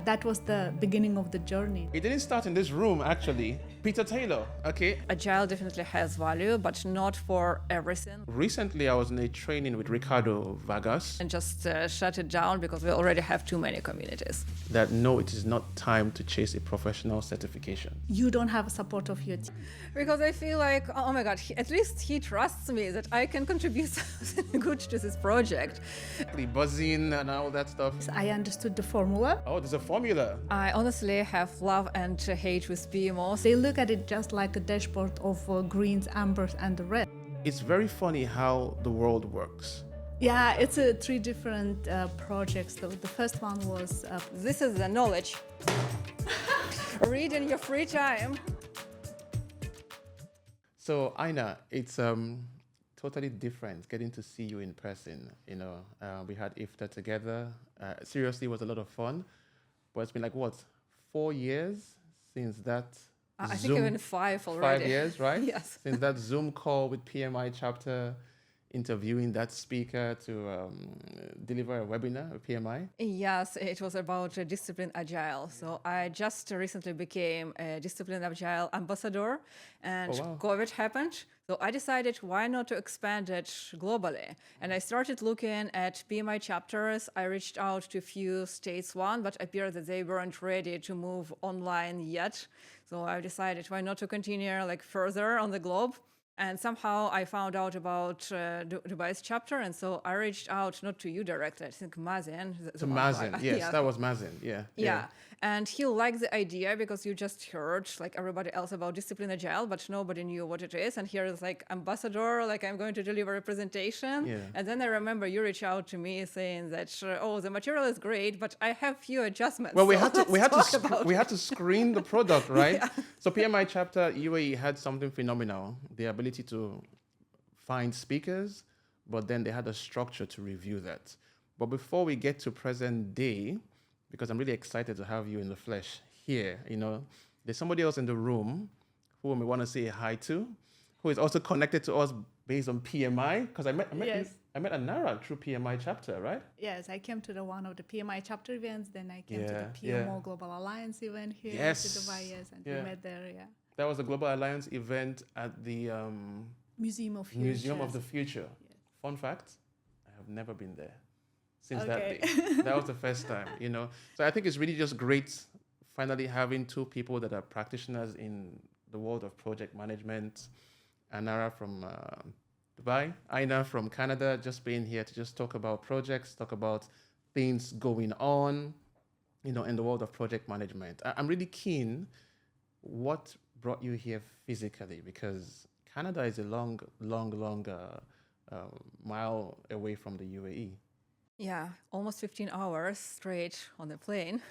That was the beginning of the journey. It didn't start in this room, actually. Peter Taylor, okay? Agile definitely has value, but not for everything. Recently, I was in a training with Ricardo Vargas. And just shut it down because we already have too many communities. That no, it is not time to chase a professional certification. You don't have support of your team. Because I feel like, oh my God, at least he trusts me that I can contribute something good to this project. The buzzing and all that stuff. I understood the formula. Oh, there's a formula. I honestly have love and hate with PMOs. They look at it just like a dashboard of greens, ambers, and the red. It's very funny how the world works. Yeah, it's three different projects. The first one was... This is the knowledge. Read in your free time. So, Aina, it's totally different getting to see you in person. You know, we had IFTA together. Seriously, it was a lot of fun. But it's been like, what, 4 years since that I Zoom, think even 5 already. 5 years, right? Yes. Since that Zoom call with PMI chapter, interviewing that speaker to deliver a webinar with PMI. Yes, it was about Discipline Agile. So I just recently became a Discipline Agile ambassador, and COVID happened. So I decided why not to expand it globally. And I started looking at PMI chapters. I reached out to a few states, but appeared that they weren't ready to move online yet. So I decided why not to continue further on the globe. And somehow I found out about Dubai's chapter, and so I reached out not to you directly, I think Mazen. To Mazen, yes, yeah. That was Mazen, yeah. And he liked the idea because you just heard like everybody else about Discipline Agile, but nobody knew what it is. And here is like ambassador, like I'm going to deliver a presentation. Yeah. And then I remember you reached out to me saying that, oh, the material is great, but I have few adjustments. Well, we so had to screen the product, right? Yeah. So PMI chapter UAE had something phenomenal, the ability to find speakers, but then they had a structure to review that. But before we get to present day, because I'm really excited to have you in the flesh here, you know, there's somebody else in the room who we want to say hi to, who is also connected to us based on PMI, because I met Anara through PMI chapter, right? Yes, I came to one of the PMI chapter events, then I came to the PMO Global Alliance event here in Dubai, and we met there, That was the Global Alliance event at the Museum of the Future. Yes. Fun fact, I have never been there since that day. That was the first time, you know. So I think it's really just great finally having two people that are practitioners in the world of project management. Anara from Dubai, Aina from Canada, just being here to just talk about projects, talk about things going on, you know, in the world of project management. I'm really keen. What brought you here physically? Because Canada is a long mile away from the UAE. Yeah, almost 15 hours straight on the plane.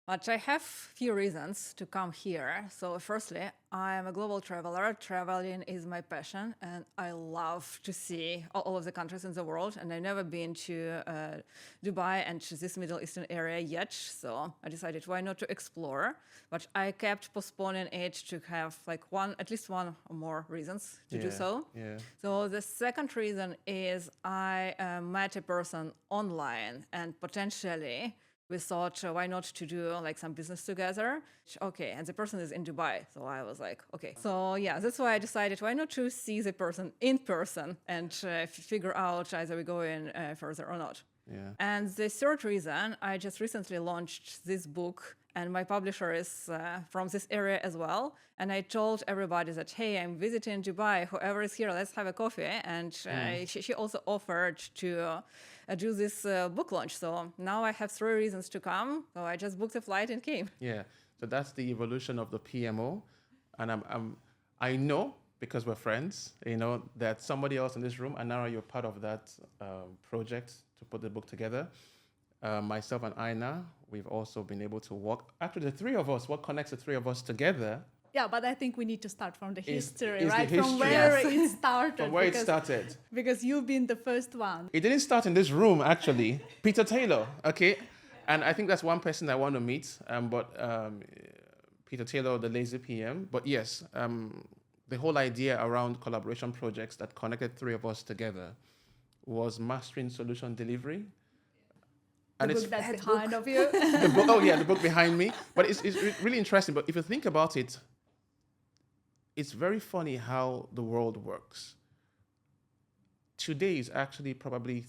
But I have few reasons to come here. So firstly, I'm a global traveler. Traveling is my passion, and I love to see all of the countries in the world. And I've never been to Dubai and to this Middle Eastern area yet. So I decided why not to explore. But I kept postponing it to have like at least one or more reasons to do so. Yeah. So the second reason is I met a person online, and potentially we thought, why not to do like some business together? Okay, and the person is in Dubai. So I was like, okay. So yeah, that's why I decided, why not to see the person in person and figure out either we go in further or not. Yeah. And the third reason, I just recently launched this book, and my publisher is from this area as well. And I told everybody that, hey, I'm visiting Dubai. Whoever is here, let's have a coffee. And she also offered to do this book launch. So now I have 3 reasons to come. So I just booked a flight and came. Yeah. So that's the evolution of the PMO. And I know, because we're friends, you know, that somebody else in this room, Anara, you're part of that project to put the book together. Myself and Aina, we've also been able to work. Actually, the 3 of us, what connects the 3 of us together? Yeah, but I think we need to start from the history, is right? The history. From where it started. From where it started. Because you've been the first one. It didn't start in this room, actually. Peter Taylor, okay? And I think that's one person I want to meet, Peter Taylor, the lazy PM. But yes, the whole idea around collaboration projects that connected 3 of us together was mastering solution delivery. And book that's behind of you. The book behind me. But it's really interesting. But if you think about it, it's very funny how the world works. Today is actually probably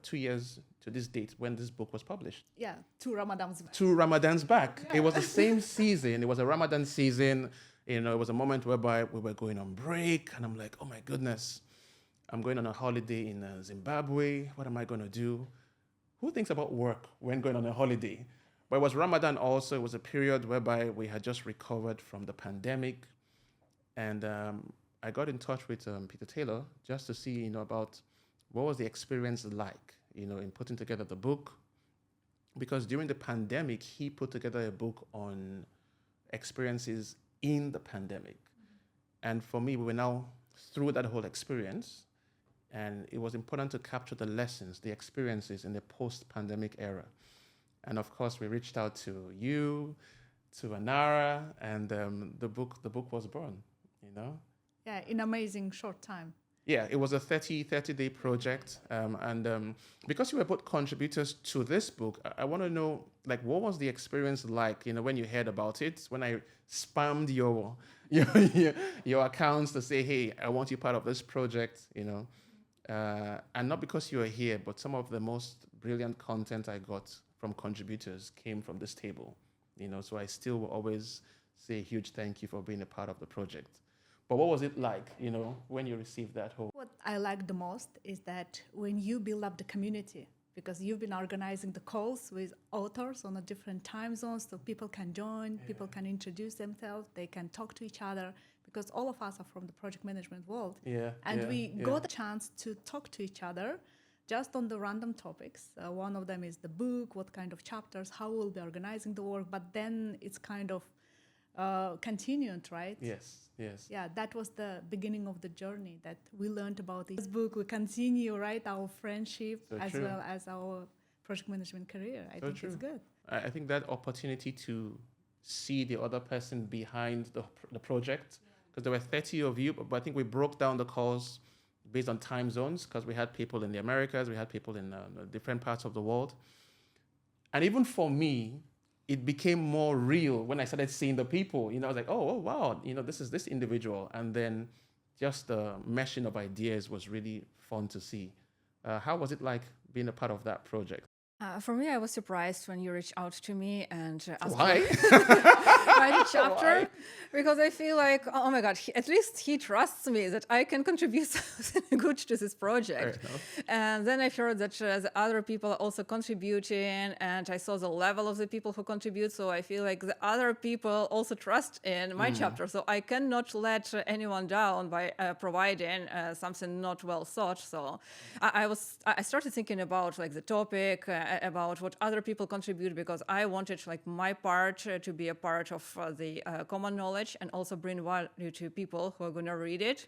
2 years to this date when this book was published. Yeah, 2 Ramadans back. 2 Ramadans back. Yeah. It was the same season. It was a Ramadan season. It was a moment whereby we were going on break. And I'm like, oh my goodness, I'm going on a holiday in Zimbabwe. What am I going to do? Who thinks about work when going on a holiday? But it was Ramadan also. It was a period whereby we had just recovered from the pandemic. And I got in touch with Peter Taylor just to see, about what was the experience like, in putting together the book. Because during the pandemic, he put together a book on experiences in the pandemic. And for me, we were now through that whole experience. And it was important to capture the lessons, the experiences in the post-pandemic era. And of course, we reached out to you, to Anara, and the book was born, Yeah, in amazing short time. Yeah, it was a 30-day project. And because you were both contributors to this book, I want to know, what was the experience like, when you heard about it, when I spammed your accounts to say, hey, I want you part of this project, and not because you are here, but some of the most brilliant content I got from contributors came from this table, so I still will always say a huge thank you for being a part of the project. But what was it like, when you received that whole? What I like the most is that when you build up the community, because you've been organizing the calls with authors on a different time zones, so people can join, people can introduce themselves, they can talk to each other, because all of us are from the project management world. We got a chance to talk to each other just on the random topics. One of them is the book, what kind of chapters, how we'll be organizing the work, but then it's kind of continued, right? Yes. Yeah, that was the beginning of the journey that we learned about this book. We continue, right, our friendship well as our project management career. I think it's good. I think that opportunity to see the other person behind the project, because there were 30 of you, but I think we broke down the calls based on time zones, because we had people in the Americas, we had people in different parts of the world. And even for me, it became more real when I started seeing the people. I was like, oh wow, this is this individual. And then just the meshing of ideas was really fun to see. How was it like being a part of that project? For me, I was surprised when you reached out to me and asked Why? write a chapter. Why? Because I feel like, oh my God, at least he trusts me that I can contribute something good to this project. And then I heard that the other people are also contributing, and I saw the level of the people who contribute. So I feel like the other people also trust in my chapter. So I cannot let anyone down by providing something not well thought. So I started thinking about the topic, about what other people contribute, because I wanted my part to be a part of the common knowledge and also bring value to people who are going to read it.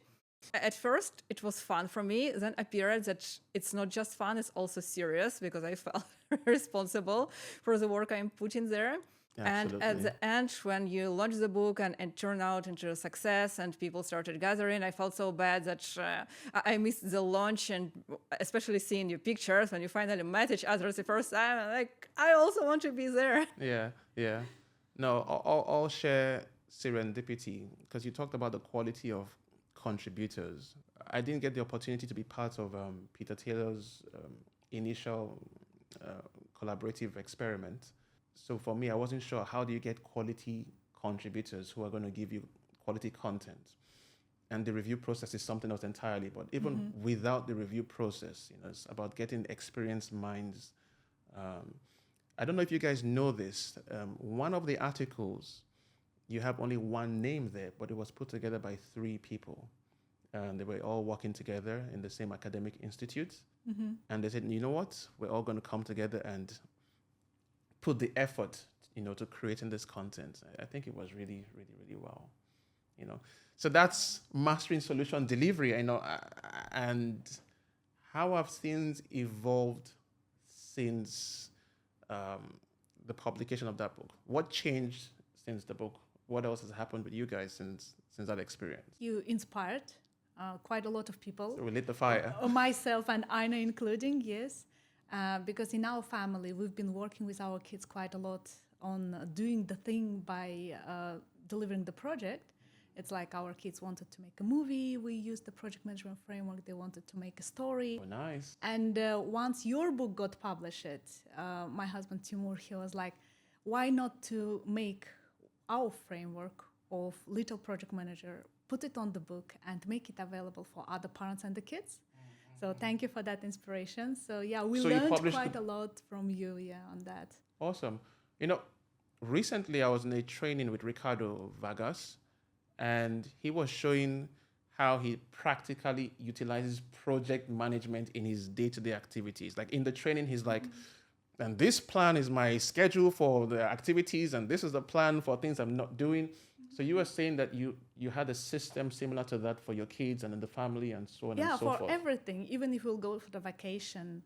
At first, it was fun for me. Then appeared that it's not just fun, it's also serious, because I felt responsible for the work I'm putting there. Absolutely. And at the end, when you launched the book and it turned out into a success and people started gathering, I felt so bad that I missed the launch, and especially seeing your pictures when you finally met each other the first time. I'm like, I also want to be there. Yeah. No, I'll share serendipity, because you talked about the quality of contributors. I didn't get the opportunity to be part of Peter Taylor's initial collaborative experiment. So for me, I wasn't sure, how do you get quality contributors who are going to give you quality content? And the review process is something else entirely. But even without the review process, it's about getting experienced minds. I don't know if you guys know this. One of the articles, you have only one name there, but it was put together by 3 people. And they were all working together in the same academic institute. And they said, you know what? We're all going to come together and put the effort, to creating this content. I think it was really, really, really well, So that's mastering solution delivery, and how have things evolved since the publication of that book? What changed since the book? What else has happened with you guys since that experience? You inspired quite a lot of people. So we lit the fire. Myself and Aina including, yes. Because in our family, we've been working with our kids quite a lot on doing the thing by delivering the project. It's like our kids wanted to make a movie. We used the project management framework. They wanted to make a story. Oh, nice. And once your book got published, my husband Timur, he was like, why not to make our framework of Little Project Manager, put it on the book and make it available for other parents and the kids? So thank you for that inspiration. So yeah, we learned quite a lot from you, on that. Awesome. Recently I was in a training with Ricardo Vargas, and he was showing how he practically utilizes project management in his day-to-day activities. Like in the training, he's like, and this plan is my schedule for the activities, and this is the plan for things I'm not doing. So you were saying that you had a system similar to that for your kids and in the family and so on and so forth. Yeah, for everything. Even if we'll go for the vacation,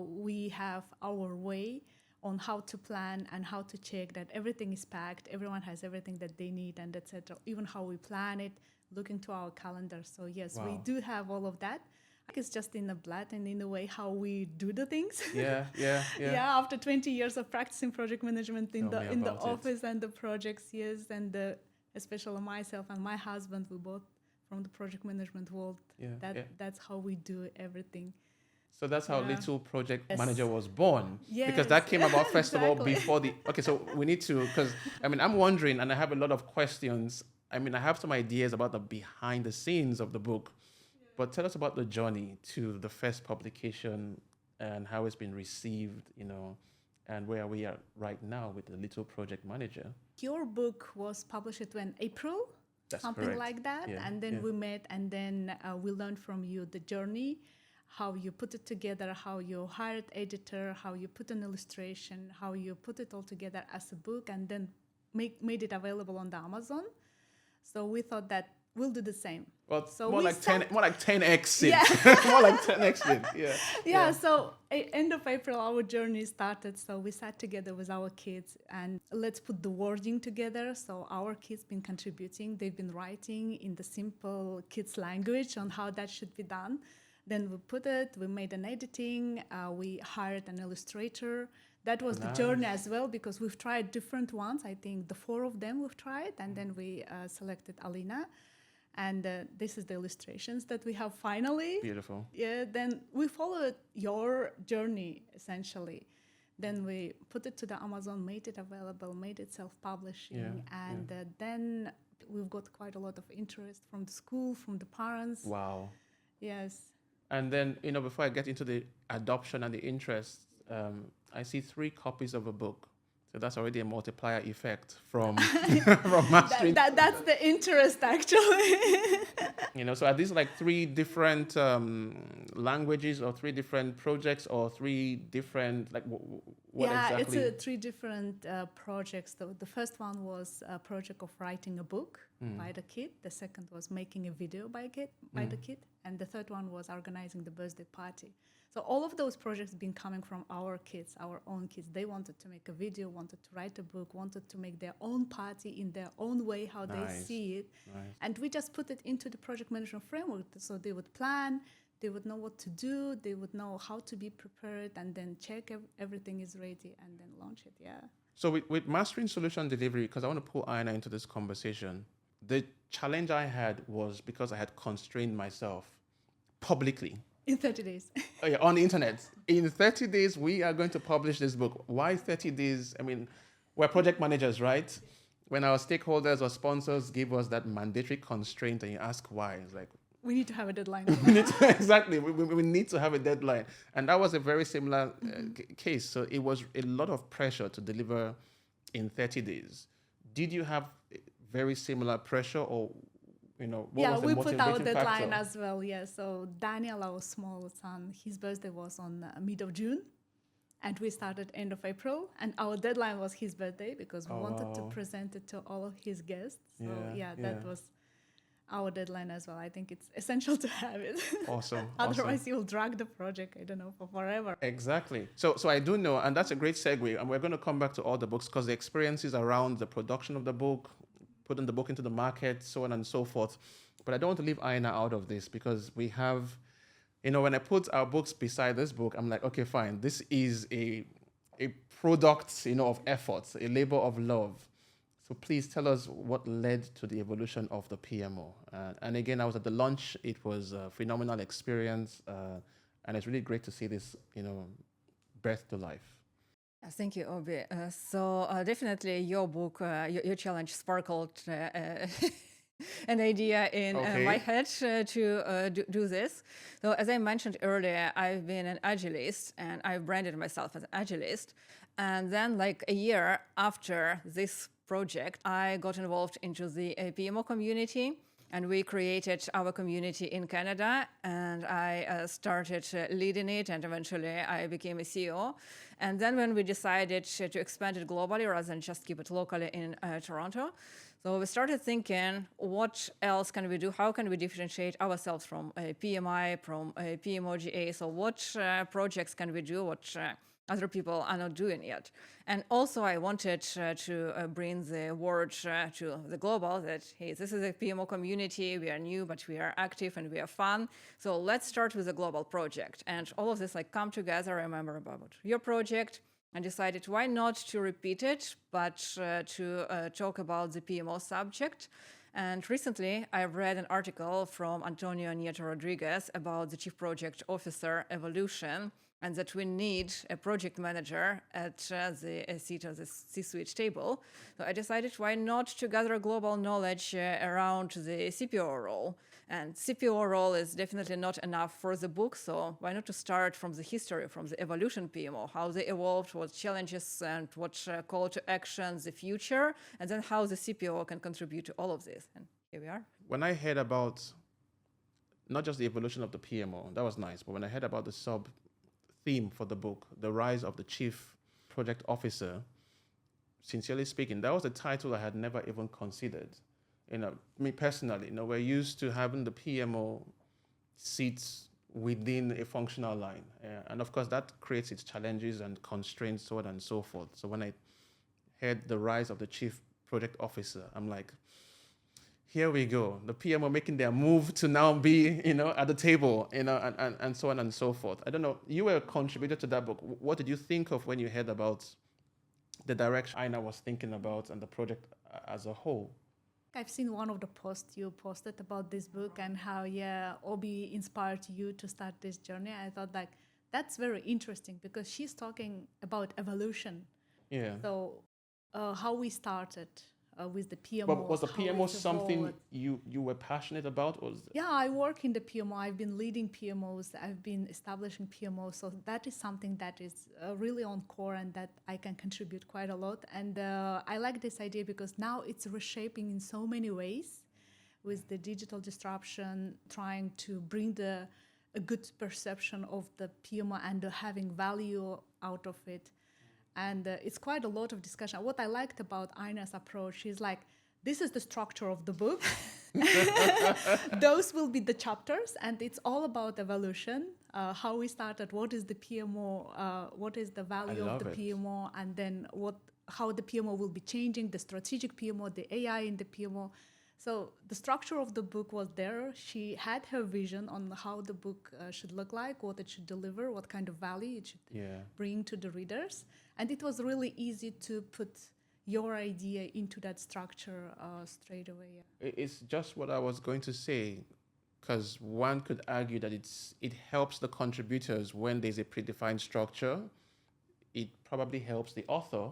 we have our way on how to plan and how to check that everything is packed, everyone has everything that they need, and etc. Even how we plan it, look into our calendar. So yes, we do have all of that. I think it's just in the blood and in the way how we do the things. Yeah. Yeah, after 20 years of practicing project management in the office and the projects, yes, and especially myself and my husband, we both from the project management world. That's how we do everything. So that's how Little Project Manager was born. Yes. Because that came about, first of all, before the... Okay, so we need to... Because, I'm wondering, and I have a lot of questions. I have some ideas about the behind the scenes of the book. But tell us about the journey to the first publication and how it's been received, and where we are right now with the Little Project Manager. Your book was published in April, something correct. Like that. Yeah, and then we met, and then we learned from you the journey, how you put it together, how you hired editor, how you put an illustration, how you put it all together as a book, and then made it available on the Amazon. So we thought that we'll do the same. Well, so more like 10x it. Yeah. More like 10x it. Yeah. So end of April, our journey started. So we sat together with our kids and let's put the wording together. So our kids been contributing. They've been writing in the simple kids language on how that should be done. Then we put it, we made an editing, we hired an illustrator. That was the journey as well, because we've tried different ones. I think the 4 of them we've tried, and then we selected Aina. And this is the illustrations that we have finally. Beautiful. Yeah, then we followed your journey, essentially. Then we put it to the Amazon, made it available, made it self-publishing. Then we've got quite a lot of interest from the school, from the parents. Wow. Yes. And then, before I get into the adoption and the interest, I see 3 copies of a book. So that's already a multiplier effect from mastering. That's the interest, actually. So are these like 3 different languages or 3 different projects or 3 different, like what exactly? Yeah, it's 3 different projects. The first one was a project of writing a book by the kid. The second was making a video by the kid. And the third one was organizing the birthday party. So all of those projects have been coming from our kids, our own kids. They wanted to make a video, wanted to write a book, wanted to make their own party in their own way, how they see it. Nice. And we just put it into the project management framework. So they would plan, they would know what to do, they would know how to be prepared, and then check everything is ready and then launch it, So with mastering solution delivery, because I want to pull Aina into this conversation, the challenge I had was because I had constrained myself publicly. In 30 days. On the internet. In 30 days, we are going to publish this book. Why 30 days? We're project managers, right? When our stakeholders or sponsors give us that mandatory constraint and you ask why, it's like... We need to have a deadline. Exactly. We need to have a deadline. And that was a very similar case. So it was a lot of pressure to deliver in 30 days. Did you have very similar pressure or... what was the we put our deadline factor? as well. So Daniel, our small son, his birthday was on mid of June, and we started end of April, and our deadline was his birthday because we wanted to present it to all of his guests. So that was our deadline as well. I think it's essential to have it. Awesome. Otherwise, you'll drag the project, for forever. Exactly. So I do know, and that's a great segue, and we're going to come back to all the books because the experiences around the production of the book, putting the book into the market, so on and so forth. But I don't want to leave Aina out of this because we have when I put our books beside this book, I'm like, okay, fine. This is a product, of effort, a labor of love. So please tell us what led to the evolution of the PMO. And again, I was at the launch. It was a phenomenal experience. And it's really great to see this, birth to life. Thank you, Obi. So definitely your book, your challenge sparkled an idea in my head to do this. So as I mentioned earlier, I've been an Agilist and I've branded myself as an Agilist. And then like a year after this project, I got involved into the PMO community. And we created our community in Canada, and I started leading it, and eventually I became a CEO. And then when we decided to expand it globally rather than just keep it locally in Toronto, so we started thinking, what else can we do? How can we differentiate ourselves from a PMI, from a PMOGA? So what projects can we do? What other people are not doing yet? And also I wanted to bring the word to the global that, hey, this is a PMO community, we are new, but we are active and we are fun. So let's start with a global project. And all of this come together. I remember about your project and decided why not to repeat it, but to talk about the PMO subject. And recently, I read an article from Antonio Nieto Rodriguez about the Chief Project Officer evolution, and that we need a project manager at the seat of the C-suite table. So I decided why not to gather global knowledge around the CPO role. And CPO role is definitely not enough for the book, so why not to start from the history, from the evolution PMO, how they evolved, what challenges and what call to action, the future, and then how the CPO can contribute to all of this. And here we are. When I heard about not just the evolution of the PMO, that was nice, but when I heard about the theme for the book, the rise of the chief project officer, sincerely speaking, that was a title I had never even considered. Me personally, we're used to having the PMO seats within a functional line. And of course, that creates its challenges and constraints, so on and so forth. So when I heard the rise of the chief project officer, I'm like, here we go. The PMO making their move to now be, at the table, and so on and so forth. I don't know. You were a contributor to that book. What did you think of when you heard about the direction Aina was thinking about and the project as a whole? I've seen one of the posts you posted about this book and how, Obi inspired you to start this journey. I thought that's very interesting because she's talking about evolution. Yeah. So how we started with the PMO. But was the PMO something you were passionate about? Yeah, I work in the PMO. I've been leading PMOs. I've been establishing PMOs. So that is something that is really on core and that I can contribute quite a lot. And I like this idea because now it's reshaping in so many ways with the digital disruption, trying to bring a good perception of the PMO and having value out of it. And it's quite a lot of discussion. What I liked about Aina's approach, she's like, this is the structure of the book. Those will be the chapters. And it's all about evolution, how we started, what is the PMO, what is the value of the PMO, and then how the PMO will be changing, the strategic PMO, the AI in the PMO. So the structure of the book was there. She had her vision on how the book should look like, what it should deliver, what kind of value it should bring to the readers. And it was really easy to put your idea into that structure straight away. It's just what I was going to say, because one could argue that it helps the contributors when there's a predefined structure. It probably helps the author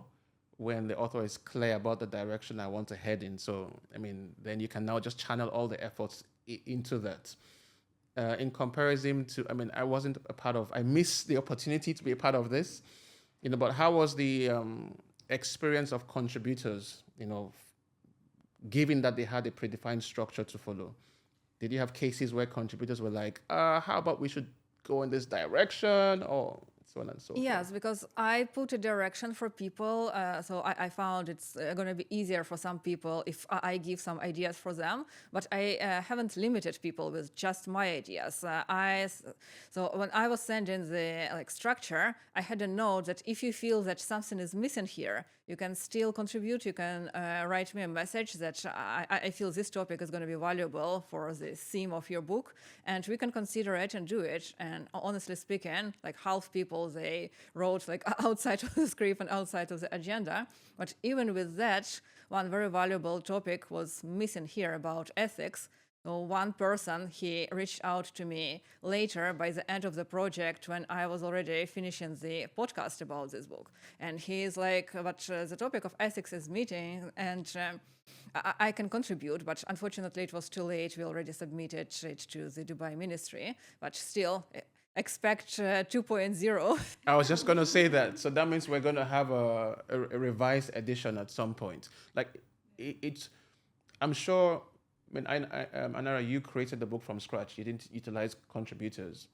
when the author is clear about the direction I want to head in. So, then you can now just channel all the efforts into that. In comparison to, I wasn't a part of, I missed the opportunity to be a part of this, but how was the experience of contributors, given that they had a predefined structure to follow? Did you have cases where contributors were like, how about we should go in this direction? Or so on and so Yes, forth. because I put a direction for people. So I found it's going to be easier for some people if I give some ideas for them. But I haven't limited people with just my ideas. So when I was sending the structure, I had a note that if you feel that something is missing here, you can still contribute. You can write me a message that I feel this topic is going to be valuable for the theme of your book, and we can consider it and do it. And honestly speaking, like half people, they wrote like outside of the script and outside of the agenda. But even with that, one very valuable topic was missing here about ethics. So one person, he reached out to me later by the end of the project when I was already finishing the podcast about this book. And he's like, but the topic of ethics is meeting, and I can contribute, but unfortunately it was too late. We already submitted it to the Dubai ministry, but still expect 2.0. I was just going to say that. So that means we're going to have a revised edition at some point. Like, it's, I'm sure, I mean, Anara, you created the book from scratch. You didn't utilize contributors.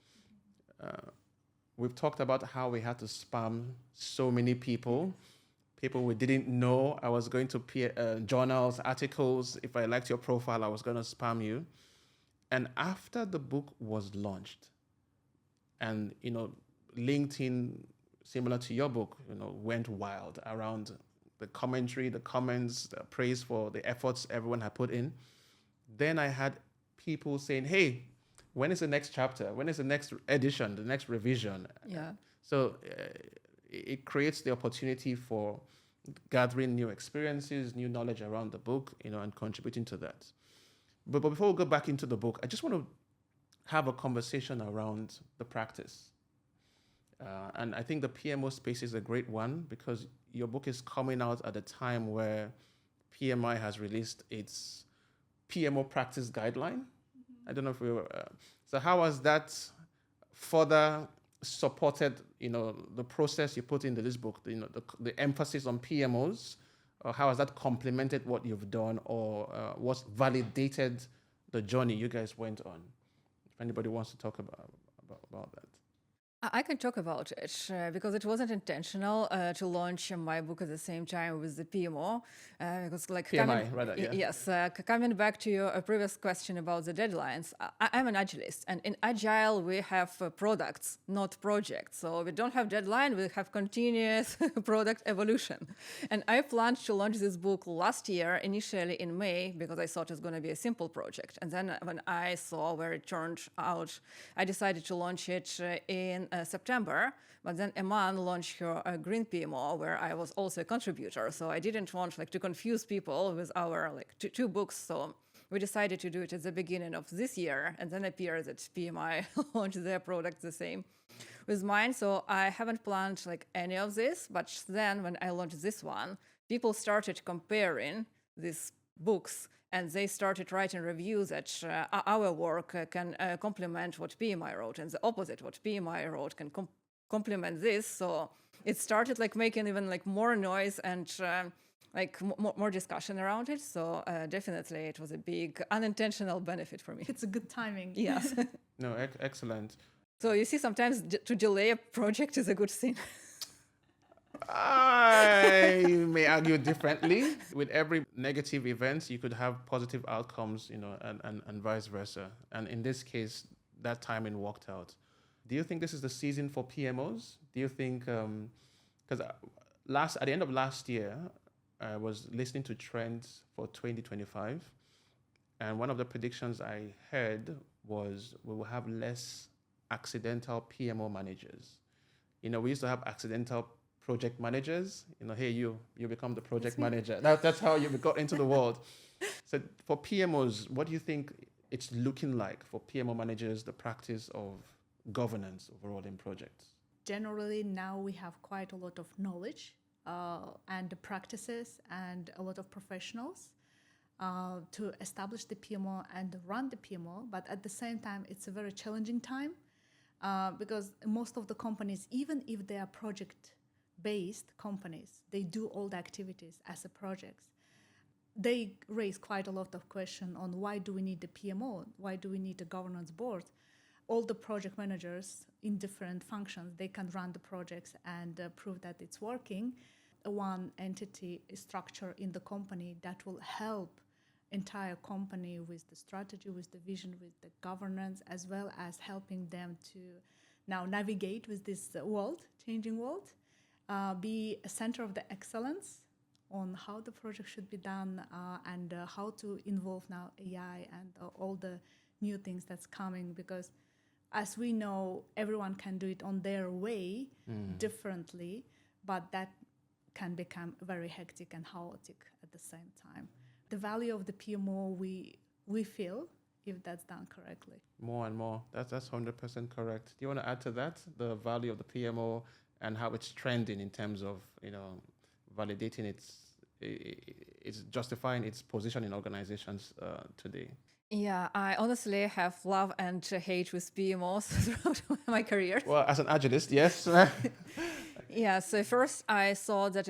We've talked about how we had to spam so many people we didn't know. I was going to journals, articles. If I liked your profile, I was going to spam you. And after the book was launched, and, you know, LinkedIn, similar to your book, you know, went wild around the commentary, the comments, the praise for the efforts everyone had put in. Then I had people saying, hey, when is the next chapter? When is the next edition, the next revision? Yeah. So it creates the opportunity for gathering new experiences, new knowledge around the book, you know, and contributing to that. But before we go back into the book, I just want to have a conversation around the practice. And I think the PMO space is a great one because your book is coming out at a time where PMI has released its PMO practice guideline. I don't know if we were... so how has that further supported, you know, the process you put into this book, you know, the emphasis on PMOs? Or how has that complemented what you've done, or what's validated the journey you guys went on? If anybody wants to talk about that. I can talk about it because it wasn't intentional to launch my book at the same time with the PMO. Because, like, PMI, rather, yeah. Yes, coming back to your previous question about the deadlines, I'm an Agilist, and in Agile we have products, not projects. So we don't have deadline; we have continuous product evolution. And I planned to launch this book last year, initially in May, because I thought it was going to be a simple project. And then when I saw where it turned out, I decided to launch it in September, but then Iman launched her green PMO, where I was also a contributor. So I didn't want to confuse people with our two books. So we decided to do it at the beginning of this year, and then appeared that PMI launched their product the same with mine. So I haven't planned any of this, but then when I launched this one, people started comparing these books, and they started writing reviews that our work can complement what PMI wrote, and the opposite, what PMI wrote, can complement this. So it started making even more noise and more discussion around it. So definitely it was a big unintentional benefit for me. It's a good timing. Yes. No, excellent. So you see, sometimes to delay a project is a good thing. I may argue differently. With every negative event, you could have positive outcomes, you know, and vice versa. And in this case, that timing worked out. Do you think this is the season for PMOs? Do you think, because at the end of last year, I was listening to trends for 2025, and one of the predictions I heard was we will have less accidental PMO managers. You know, we used to have accidental project managers. You know, hey, you become the project manager. That's how you got into the world. So for PMOs, what do you think it's looking like for PMO managers, the practice of governance overall in projects? Generally, now we have quite a lot of knowledge and practices and a lot of professionals to establish the PMO and run the PMO. But at the same time, it's a very challenging time because most of the companies, even if they are project-based companies, they do all the activities as a project. They raise quite a lot of questions on why do we need the PMO? Why do we need a governance board? all the project managers in different functions, they can run the projects and prove that it's working. One entity structure in the company that will help entire company with the strategy, with the vision, with the governance, as well as helping them to now navigate with this changing world, be a center of the excellence on how the project should be done and how to involve now AI and all the new things that's coming, because as we know, everyone can do it on their way differently, but that can become very hectic and chaotic at the same time. The value of the PMO, we feel, if that's done correctly. More and more. That's 100% correct. Do you want to add to that, the value of the PMO and how it's trending in terms of, validating it's justifying its position in organizations today? Yeah, I honestly have love and hate with PMOs throughout my career. Well, as an agilist, yes. Yeah, so first I saw that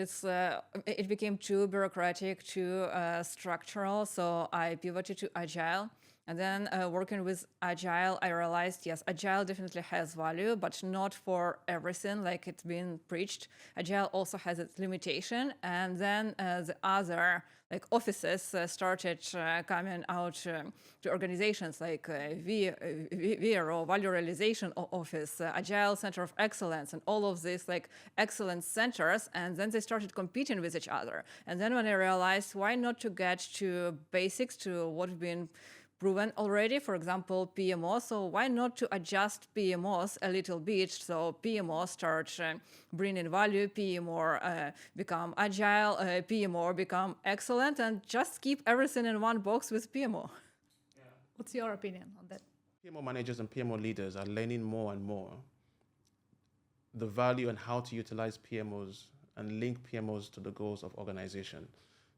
it became too bureaucratic, too structural, so I pivoted to Agile. And then working with Agile, I realized, yes, Agile definitely has value, but not for everything like it's been preached. Agile also has its limitation. And then the other offices started coming out to organizations like VRO, Value Realization Office, Agile Center of Excellence, and all of these excellence centers. And then they started competing with each other. And then when I realized, why not to get to basics, to what's been proven already, for example, PMOs. So why not to adjust PMOs a little bit? So PMOs start bringing value, PMO become agile, PMO become excellent, and just keep everything in one box with PMO. Yeah. What's your opinion on that? PMO managers and PMO leaders are learning more and more the value and how to utilize PMOs and link PMOs to the goals of organization.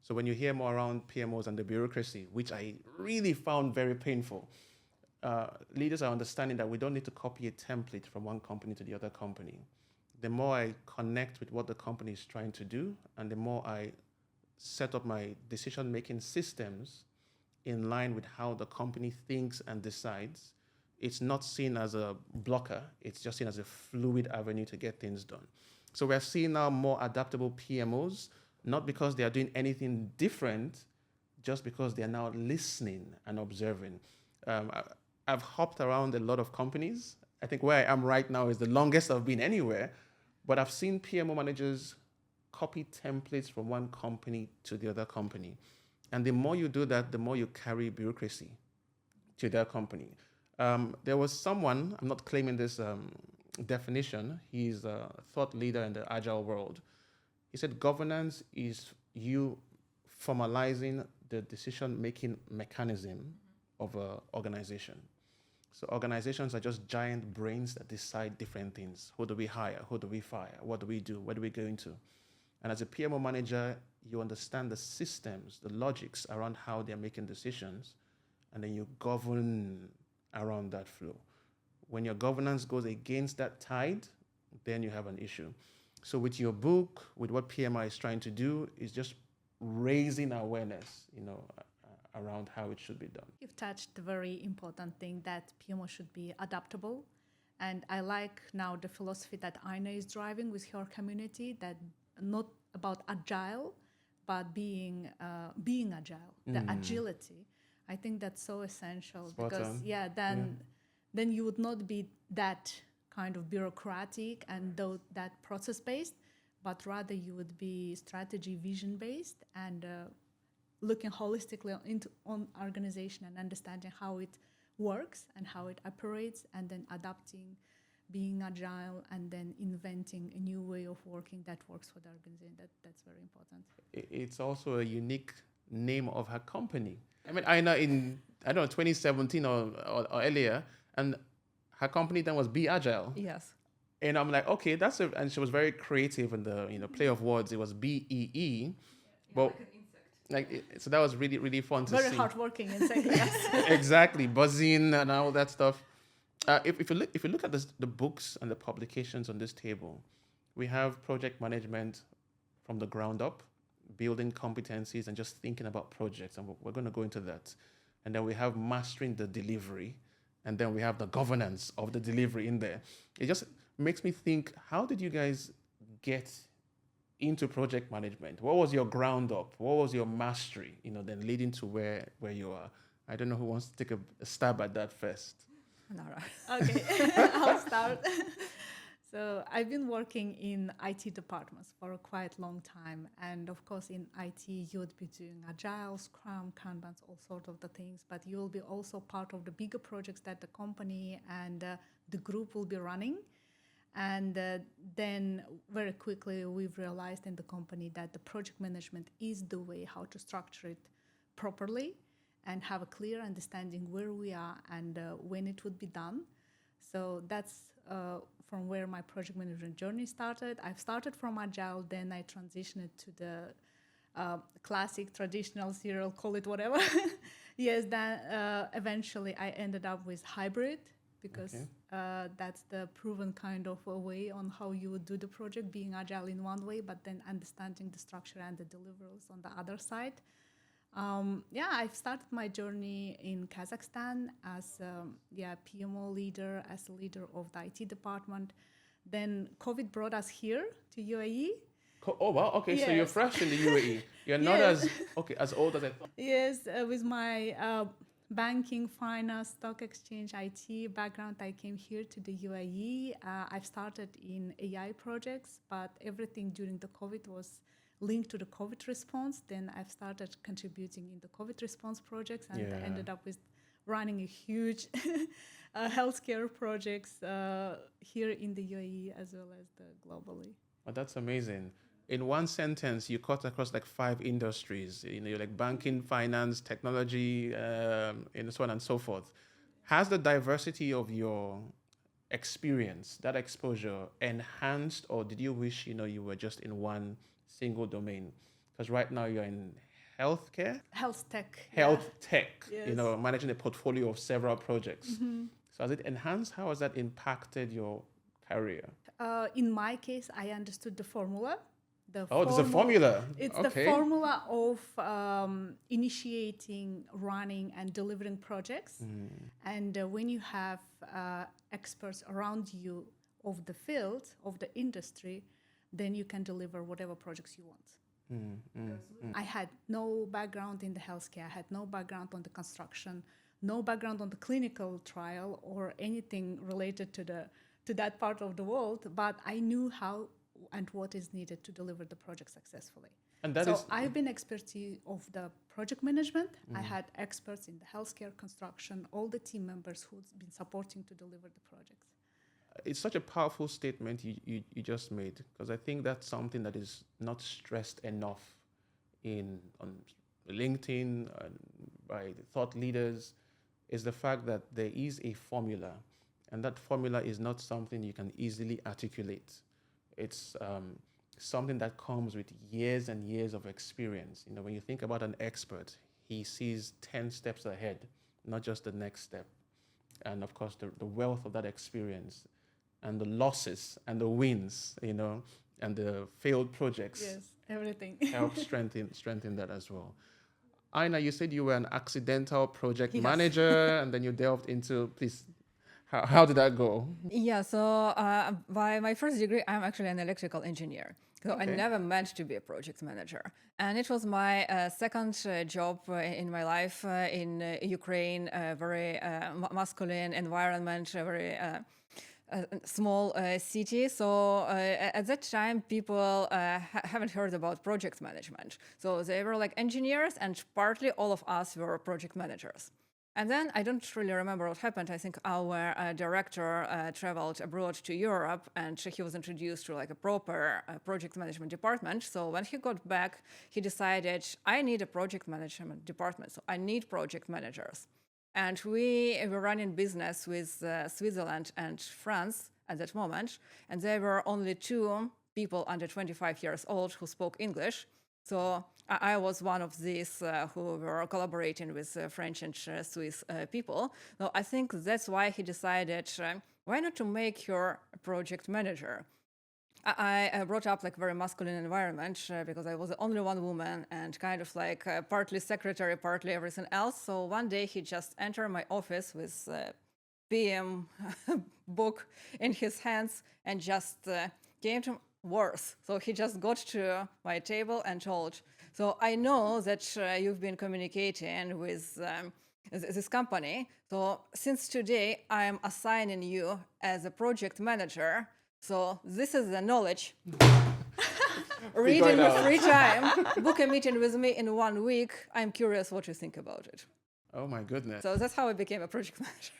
So when you hear more around PMOs and the bureaucracy, which I really found very painful, leaders are understanding that we don't need to copy a template from one company to the other company. The more I connect with what the company is trying to do, and the more I set up my decision-making systems in line with how the company thinks and decides, it's not seen as a blocker, it's just seen as a fluid avenue to get things done. So we're seeing now more adaptable PMOs, not because they are doing anything different, just because they are now listening and observing. I've hopped around a lot of companies. I think where I am right now is the longest I've been anywhere, but I've seen PMO managers copy templates from one company to the other company. And the more you do that, the more you carry bureaucracy to their company. There was someone, I'm not claiming this definition, he's a thought leader in the Agile world. He said governance is you formalizing the decision-making mechanism of an organization. So organizations are just giant brains that decide different things. Who do we hire? Who do we fire? What do we do? Where do we go into? And as a PMO manager, you understand the systems, the logics around how they're making decisions, and then you govern around that flow. When your governance goes against that tide, then you have an issue. So with your book, with what PMI is trying to do, is just raising awareness, around how it should be done. You've touched the very important thing that PMO should be adaptable. And I like now the philosophy that Aina is driving with her community, that not about agile, but being agile, the agility. I think that's so essential. Spot because on. Then you would not be that kind of bureaucratic and that process-based, but rather you would be strategy vision-based and looking holistically on organization and understanding how it works and how it operates, and then adapting, being agile, and then inventing a new way of working that works for the organization. That's very important. It's also a unique name of her company. I mean, Aina in, 2017 or earlier, and her company then was Be Agile. Yes. And I'm like, okay, and she was very creative in the play of words. It was BEE. But like an insect. So that was really, really fun to see. Very hardworking insect, yes. Exactly, buzzing and all that stuff. If you look at the books and the publications on this table, we have project management from the ground up, building competencies and just thinking about projects, and we're going to go into that. And then we have mastering the delivery. and then we have the governance of the delivery in there. It just makes me think, how did you guys get into project management? What was your ground up? What was your mastery, then leading to where you are? I don't know who wants to take a stab at that first. Anara. Okay, I'll start. So I've been working in IT departments for a quite long time. And of course, in IT, you would be doing Agile, Scrum, Kanbans, all sorts of the things. But you will be also part of the bigger projects that the company and the group will be running. And then very quickly, we've realized in the company that the project management is the way how to structure it properly and have a clear understanding where we are and when it would be done. So that's from where my project management journey started. I've started from Agile, then I transitioned to the classic, traditional, serial, call it whatever. Yes, then eventually I ended up with hybrid because that's the proven kind of a way on how you would do the project, being Agile in one way, but then understanding the structure and the deliverables on the other side. I've started my journey in Kazakhstan as PMO leader, as a leader of the IT department. Then COVID brought us here to UAE. Oh, wow. Okay, yes. So you're fresh in the UAE. You're not as old as I thought. Yes, with my banking, finance, stock exchange, IT background, I came here to the UAE. I've started in AI projects, but everything during the COVID was linked to the COVID response. Then I've started contributing in the COVID response projects and ended up with running a huge healthcare projects here in the UAE as well as globally. Well, that's amazing. In one sentence, you cut across like 5 industries, you're like banking, finance, technology, and so on and so forth. Has the diversity of your experience, that exposure, enhanced, or did you wish, you were just in one single domain? Because right now you're in healthcare? Health tech. Health tech, yes. Managing a portfolio of several projects. Mm-hmm. So has it enhanced? How has that impacted your career? In my case, I understood the formula. There's a formula. It's the formula of initiating, running, and delivering projects. Mm. And when you have experts around you of the field, of the industry, then you can deliver whatever projects you want. I had no background in the healthcare. I had no background on the construction, no background on the clinical trial or anything related to that part of the world. But I knew how and what is needed to deliver the project successfully. And I've been expertise of the project management. I had experts in the healthcare, construction, all the team members who've been supporting to deliver the projects. It's such a powerful statement you just made, because I think that's something that is not stressed enough on LinkedIn and by the thought leaders, is the fact that there is a formula, and that formula is not something you can easily articulate. It's something that comes with years and years of experience. When you think about an expert, he sees 10 steps ahead, not just the next step. And of course, the wealth of that experience and the losses and the wins, and the failed projects. Yes, everything. help strengthen that as well. Aina, you said you were an accidental project manager, and then you delved into, please, how did that go? Yeah, so by my first degree, I'm actually an electrical engineer. So I never meant to be a project manager. And it was my second job in my life in Ukraine, a very masculine environment, a very small city. So at that time, people haven't heard about project management. So they were like engineers, and partly all of us were project managers. And then I don't really remember what happened. I think our director traveled abroad to Europe, and he was introduced to like a proper project management department. So when he got back, he decided, I need a project management department. So I need project managers. And we were running business with Switzerland and France at that moment. And there were only 2 people under 25 years old who spoke English. So I was one of these who were collaborating with French and Swiss people. So I think that's why he decided, why not to make her a project manager? I brought up like very masculine environment because I was the only one woman and kind of like partly secretary, partly everything else. So one day he just entered my office with PM book in his hands and just came to worse. So he just got to my table and told, so I know that you've been communicating with this company. So since today, I'm assigning you as a project manager. So this is the knowledge. Read in your free time, book a meeting with me in 1 week. I'm curious what you think about it. Oh my goodness. So that's how I became a project manager.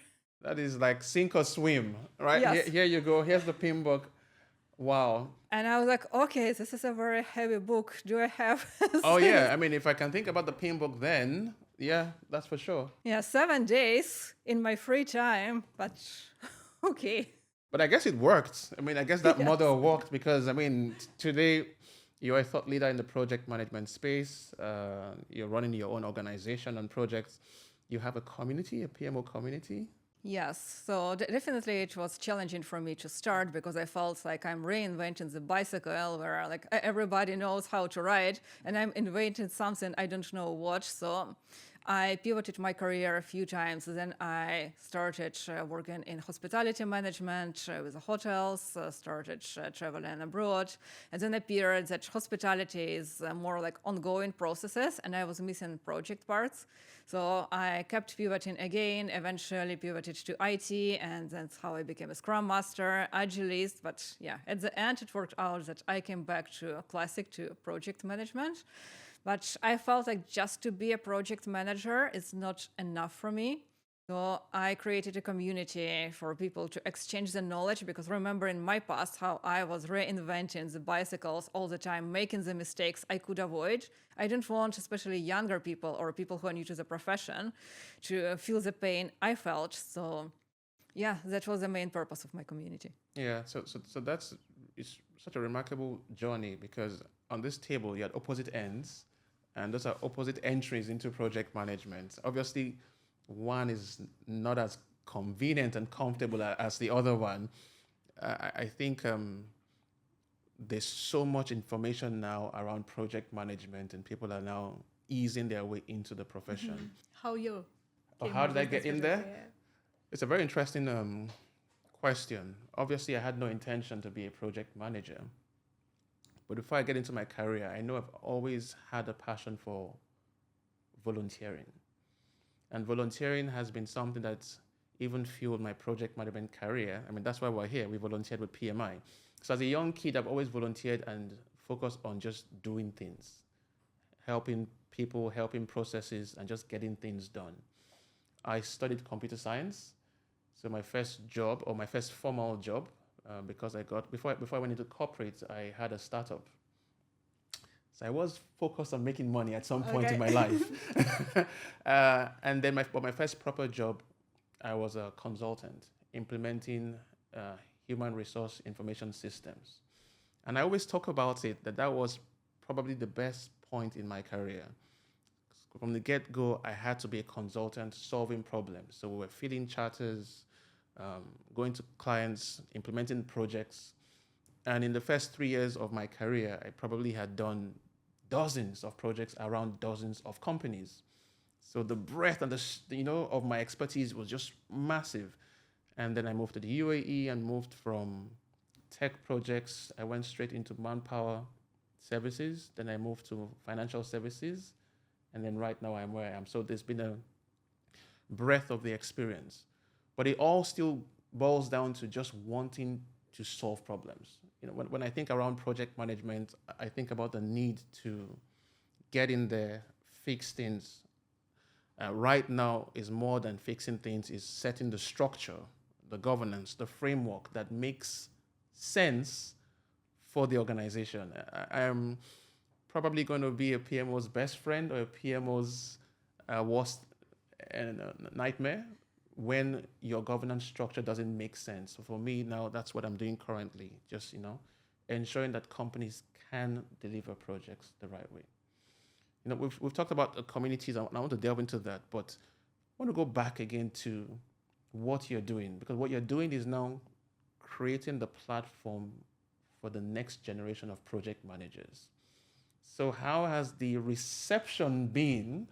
That is like sink or swim, right? Yes. Here you go. Here's the PIM book. Wow. And I was like, okay, this is a very heavy book. Do I have? Oh yeah. I mean, if I can think about the PIM book then, yeah, that's for sure. Yeah, 7 days in my free time, but okay. But I guess it worked. I mean, I guess that model worked because, I mean, today you're a thought leader in the project management space. You're running your own organization and projects. You have a community, a PMO community. Yes, so definitely it was challenging for me to start because I felt like I'm reinventing the bicycle where like everybody knows how to ride and I'm inventing something I don't know what. So I pivoted my career a few times. Then I started working in hospitality management with the hotels, started traveling abroad. And then appeared that hospitality is more like ongoing processes and I was missing project parts. So I kept pivoting again, eventually pivoted to IT, and that's how I became a Scrum Master, Agilist. But yeah, at the end, it worked out that I came back to classic, to project management. But I felt like just to be a project manager is not enough for me. So I created a community for people to exchange the knowledge because remember in my past how I was reinventing the bicycles all the time, making the mistakes I could avoid. I didn't want especially younger people or people who are new to the profession to feel the pain I felt. So yeah, that was the main purpose of my community. Yeah, so that's it's such a remarkable journey because on this table you had opposite ends and those are opposite entries into project management. Obviously, one is not as convenient and comfortable as the other one. I think there's so much information now around project management and people are now easing their way into the profession. Mm-hmm. How you? How did I get in there? Yeah. It's a very interesting question. Obviously, I had no intention to be a project manager. But before I get into my career, I know I've always had a passion for volunteering. And volunteering has been something that's even fueled my project management career. I mean, that's why we're here. We volunteered with PMI. So as a young kid, I've always volunteered and focused on just doing things, helping people, helping processes, and just getting things done. I studied computer science. So my first job, or my first formal job, because before I went into corporate, I had a startup. So I was focused on making money at some point in my life. And then my first proper job, I was a consultant implementing human resource information systems. And I always talk about it, that was probably the best point in my career. From the get-go, I had to be a consultant solving problems. So we were filling charters, going to clients, implementing projects. And in the first 3 years of my career, I probably had done dozens of projects around dozens of companies. So the breadth and of my expertise was just massive. And then I moved to the UAE and moved from tech projects. I went straight into manpower services. Then I moved to financial services. And then right now I'm where I am. So there's been a breadth of the experience. But it all still boils down to just wanting to solve problems. When I think around project management, I think about the need to get in there, fix things. Right now is more than fixing things, is setting the structure, the governance, the framework that makes sense for the organization. I am probably going to be a PMO's best friend or a PMO's worst nightmare when your governance structure doesn't make sense. So for me now, that's what I'm doing currently, just ensuring that companies can deliver projects the right way. We've talked about communities, and I want to delve into that, but I want to go back again to what you're doing, because what you're doing is now creating the platform for the next generation of project managers. So how has the reception been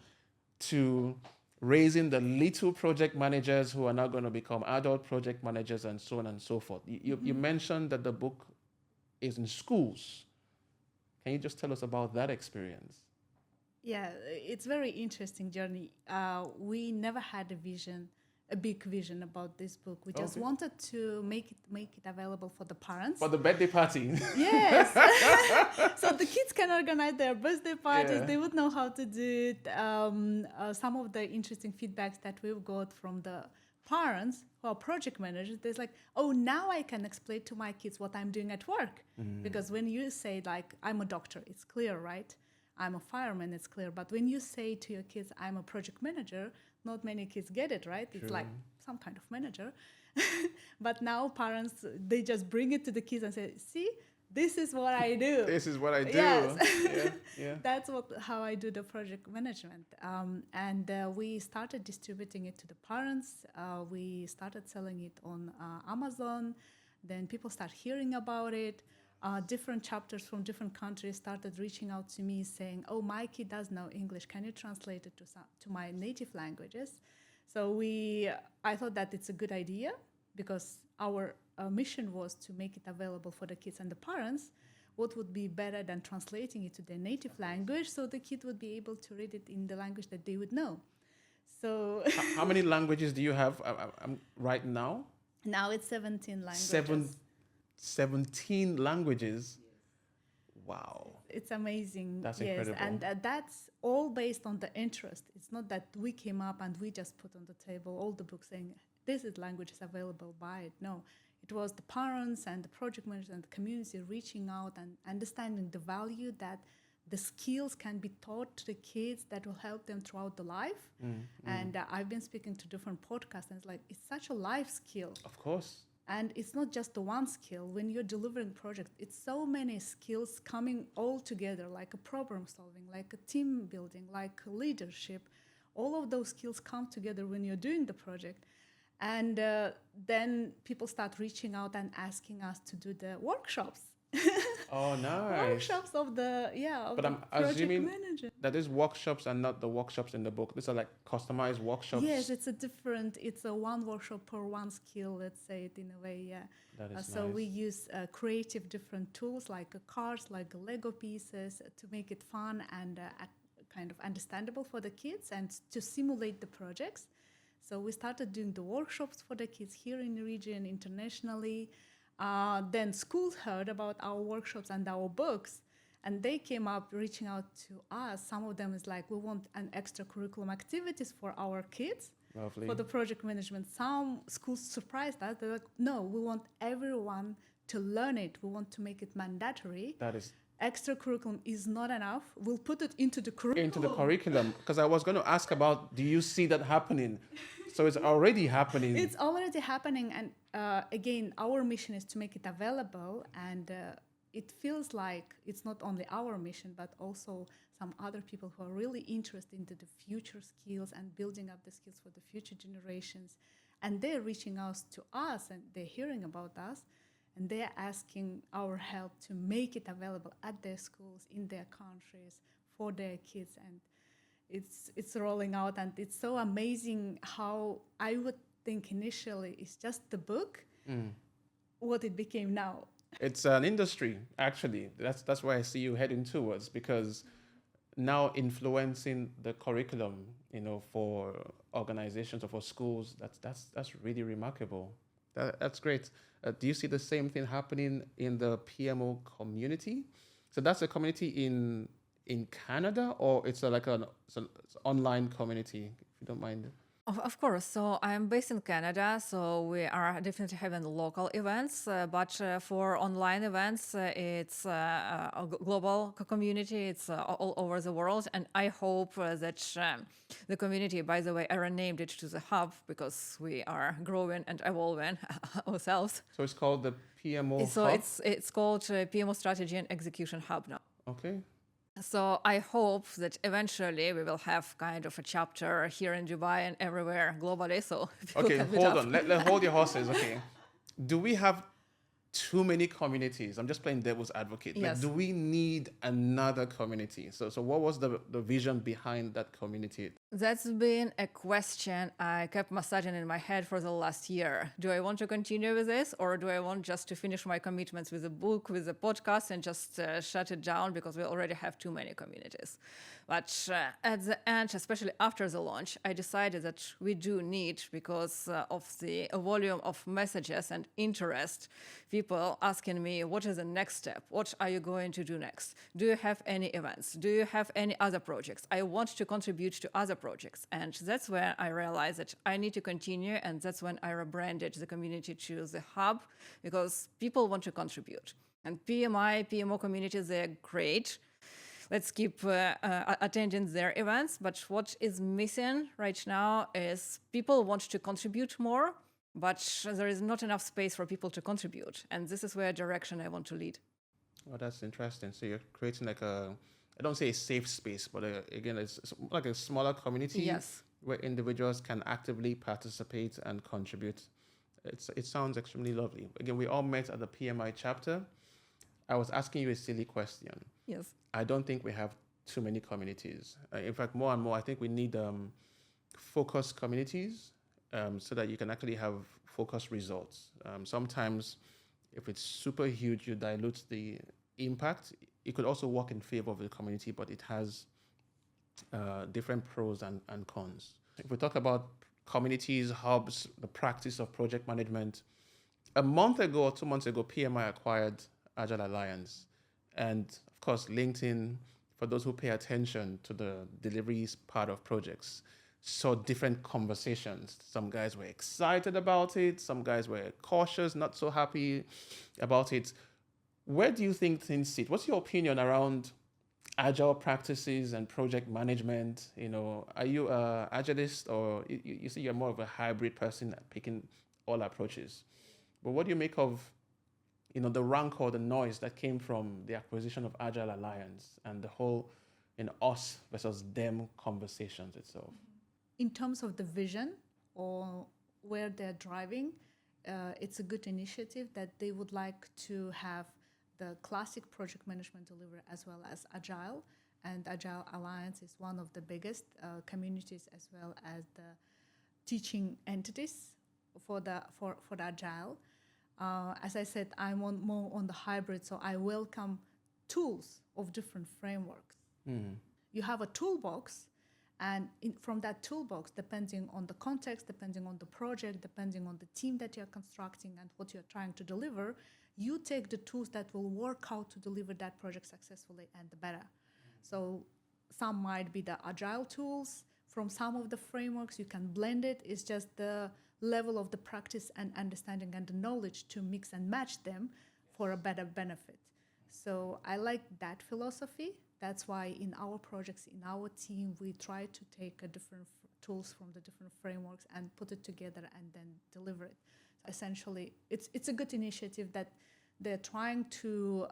to raising the little project managers who are now going to become adult project managers and so on and so forth. You mentioned that the book is in schools. Can you just tell us about that experience? Yeah, it's very interesting journey. We never had a big vision about this book. We just wanted to make it available for the parents. For the birthday party. Yes. So the kids can organize their birthday parties. Yeah. They would know how to do it. Some of the interesting feedbacks that we've got from the parents who are project managers, they're like, oh, now I can explain to my kids what I'm doing at work. Because when you say, like, I'm a doctor, it's clear, right? I'm a fireman, it's clear. But when you say to your kids, I'm a project manager, not many kids get it, right? It's like some kind of manager. But now parents, they just bring it to the kids and say, see, this is what I do. This is what I do. Yes. Yeah. That's how I do the project management. And we started distributing it to the parents. We started selling it on Amazon. Then people start hearing about it. Different chapters from different countries started reaching out to me saying, oh, my kid does know English. Can you translate it to my native languages? So I thought that it's a good idea because our mission was to make it available for the kids and the parents. What would be better than translating it to their native language so the kid would be able to read it in the language that they would know? So How many languages do you have right now? Now it's 17 languages. 17 languages. Wow. It's amazing. That's yes. incredible. And that's all based on the interest. It's not that we came up and we just put on the table all the books saying, this is language is available, buy it. No, it was the parents and the project managers and the community reaching out and understanding the value that the skills can be taught to the kids that will help them throughout the life. And I've been speaking to different podcasts and it's like, it's such a life skill. Of course. And it's not just the one skill. When you're delivering projects, it's so many skills coming all together, like a problem solving, like a team building, like leadership. All of those skills come together when you're doing the project. And then people start reaching out and asking us to do the workshops. Oh, nice. Workshops of the But I'm project assuming manager. that these workshops are not the workshops in the book. These are like customized workshops. Yes, it's a one workshop per one skill, let's say it in a way, yeah. That is So nice. we use creative different tools like cars, like Lego pieces to make it fun and kind of understandable for the kids and to simulate the projects. So we started doing the workshops for the kids here in the region, internationally. Then schools heard about our workshops and our books, and they came up reaching out to us. Some of them is like, we want an extra curriculum activities for our kids. Lovely. For the project management. Some schools surprised us. They're like, no, we want everyone to learn it. We want to make it mandatory. That is Extra curriculum is not enough. We'll put it into the curriculum. into the curriculum, because I was going to ask about, do you see that happening? So it's already happening. It's already happening. And again, our mission is to make it available. And it feels like it's not only our mission, but also some other people who are really interested into the future skills and building up the skills for the future generations. And they're reaching out to us and they're hearing about us. And they're asking our help to make it available at their schools, in their countries, for their kids. And it's rolling out. And it's so amazing how I would think initially it's just the book, what it became now. It's an industry, actually. That's where I see you heading towards, because now influencing the curriculum, for organizations or for schools, that's really remarkable. That's great. Do you see the same thing happening in the PMO community? So that's a community in Canada, or it's an online community, if you don't mind? Of course. So I'm based in Canada, so we are definitely having local events, but for online events, it's a global community. It's all over the world, and I hope that the community, by the way, I renamed it to the hub because we are growing and evolving ourselves. So it's called the PMO So Hub? it's called PMO Strategy and Execution Hub now. Okay. So I hope that eventually we will have kind of a chapter here in Dubai and everywhere globally. So people Okay, can meet hold up. on. Let hold your horses. Okay. Do we have too many communities? I'm just playing devil's advocate. Like, Yes. do we need another community? So what was the vision behind that community? That's been a question I kept massaging in my head for the last year. Do I want to continue with this, or do I want just to finish my commitments with a book, with a podcast, and just shut it down because we already have too many communities? But at the end, especially after the launch, I decided that we do need, because of the volume of messages and interest, people asking me, what is the next step? What are you going to do next? Do you have any events? Do you have any other projects? I want to contribute to other projects. And that's where I realized that I need to continue. And that's when I rebranded the community to the hub, because people want to contribute. And PMO communities, they're great. Let's keep attending their events. But what is missing right now is people want to contribute more, but there is not enough space for people to contribute. And this is where direction I want to lead. Oh, that's interesting. So you're creating like I don't say a safe space, but again, it's like a smaller community. Yes. Where individuals can actively participate and contribute. It sounds extremely lovely. Again, we all met at the PMI chapter. I was asking you a silly question. Yes. I don't think we have too many communities. In fact, more and more, I think we need focused communities so that you can actually have focused results. Sometimes, if it's super huge, you dilute the impact. It could also work in favor of the community, but it has different pros and cons. If we talk about communities, hubs, the practice of project management, a month ago or 2 months ago, PMI acquired Agile Alliance. And of course, LinkedIn, for those who pay attention to the deliveries part of projects, saw different conversations. Some guys were excited about it. Some guys were cautious, not so happy about it. Where do you think things sit? What's your opinion around Agile practices and project management? Are you an Agilist, or you see you're more of a hybrid person picking all approaches? But what do you make of the rancor or the noise that came from the acquisition of Agile Alliance and the whole us versus them conversations itself? In terms of the vision or where they're driving, it's a good initiative that they would like to have the classic project management delivery as well as Agile. And Agile Alliance is one of the biggest communities as well as the teaching entities for the Agile. As I said, I'm more on the hybrid, so I welcome tools of different frameworks. You have a toolbox, and from that toolbox, depending on the context, depending on the project, depending on the team that you're constructing and what you're trying to deliver, you take the tools that will work out to deliver that project successfully and the better. So some might be the Agile tools. From some of the frameworks, you can blend it. It's just the level of the practice and understanding and the knowledge to mix and match them for a better benefit. So I like that philosophy. That's why in our projects, in our team, we try to take different tools from the different frameworks and put it together and then deliver it. Essentially, it's a good initiative that they're trying to